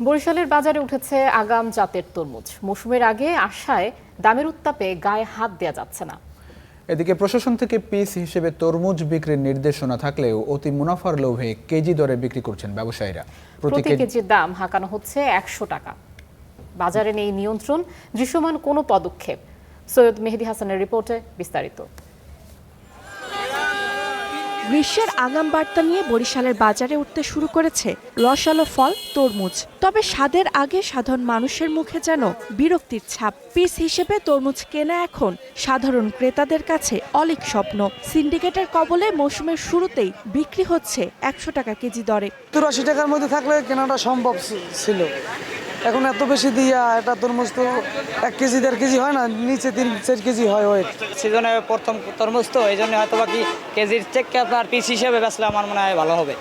বরিশালের বাজারে উঠেছে আগাম জাতের তরমুজ। মৌসুমের আগে আশায় দামের উত্তাপে গায়ে হাত দেওয়া যাচ্ছে না। এদিকে প্রশাসন থেকে পিস হিসেবে তরমুজ বিক্রির নির্দেশনা থাকলেও অতি মুনাফার লোভে কেজি দরে বিক্রি করছেন ব্যবসায়ীরা। প্রতি কেজির দাম হাঁকানো হচ্ছে ১০০ টাকা। বাজারে নেই নিয়ন্ত্রণ, দৃশ্যমান কোনো পদক্ষেপ। সৈয়দ মেহেদী হাসানের রিপোর্টে বিস্তারিত। গ্রীষ্মের আগাম বার্তা নিয়ে বরিশালের বাজারে উঠতে শুরু করেছে রসালো ফল তরমুজ। তবে স্বাদের আগে সাধারণ মানুষের মুখে যেন বিরক্তির ছাপ। পিস হিসেবে তরমুজ কেনা এখন সাধারণ ক্রেতাদের কাছে অলীক স্বপ্ন। সিন্ডিকেটের কবলে মৌসুমের শুরুতেই বিক্রি হচ্ছে ১০০ টাকা কেজি দরে। ৮২ টাকার মধ্যে থাকলে কেনাটা সম্ভব ছিল, এখন এত বেশি দিয়া এটা তরমুজ তো ১ কেজি ১.৫ কেজি হয় না, নিচে ৩-৪ কেজি হয় ওয়েট। সিজনে প্রথম তরমুজ তো এই জন্য হয়তো বাকি কেজির চেক আপনার পিস হিসেবে বেচলে আমার মনে হয় ভালো হবে।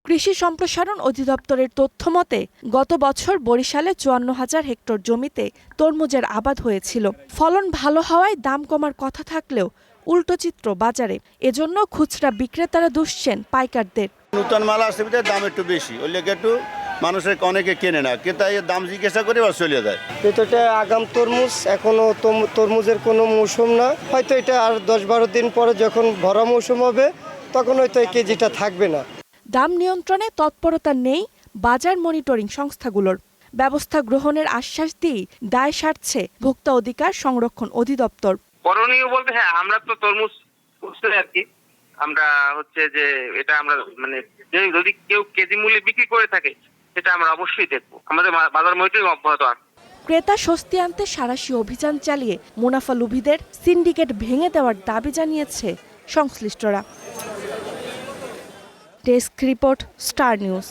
কৃষি সম্প্রসারণ অধিদপ্তরের তথ্য মতে গত বছর বরিশালে ৫৪,০০০ হেক্টর জমিতে তরমুজের আবাদ হয়েছিল। ফলন ভালো হওয়ায় দাম কমার কথা থাকলেও উল্টো চিত্র বাজারে। এজন্য খুচরা বিক্রেতারা দুষছেন পাইকারদের। নতুন মাল আসতে দাম একটু বেশি, ওই লেগে একটু মানুষের অনেকে কেনে না, ক্রেতা দাম জিজ্ঞাসা করে বা চলে যায়। এটা আগাম তরমুজ, এখনো তরমুজের কোনো মৌসুম না, হয়তো এটা আর ১০-১২ দিন পরে যখন ভরা মৌসুম হবে তখন হয়তো এই কেজিটা থাকবে না। দাম নিয়ন্ত্রণে তৎপরতা নেই বাজার মনিটরিং সংস্থাগুলোর। ব্যবস্থা গ্রহণের আশ্বাস দিয়ে দায় সারছে ভোক্তা অধিকার সংরক্ষণ অধিদপ্তর। করণীয় বলতে হ্যাঁ, আমরা তো তরমুজ করতে আর কি, আমরা হচ্ছে যে এটা আমরা মানে যদি কেউ কেজি মূল্যে বিক্রি করে থাকে সেটা আমরা অবশ্যই দেখবো। আমাদের বাজার মনিটরিং অব্যাহত আছে। ক্রেতা স্বস্তি আনতে সাঁড়াশি অভিযান চালিয়ে মুনাফা লোভীদের সিন্ডিকেট ভেঙে দেওয়ার দাবি জানিয়েছে সংশ্লিষ্টরা। Desk report, star news.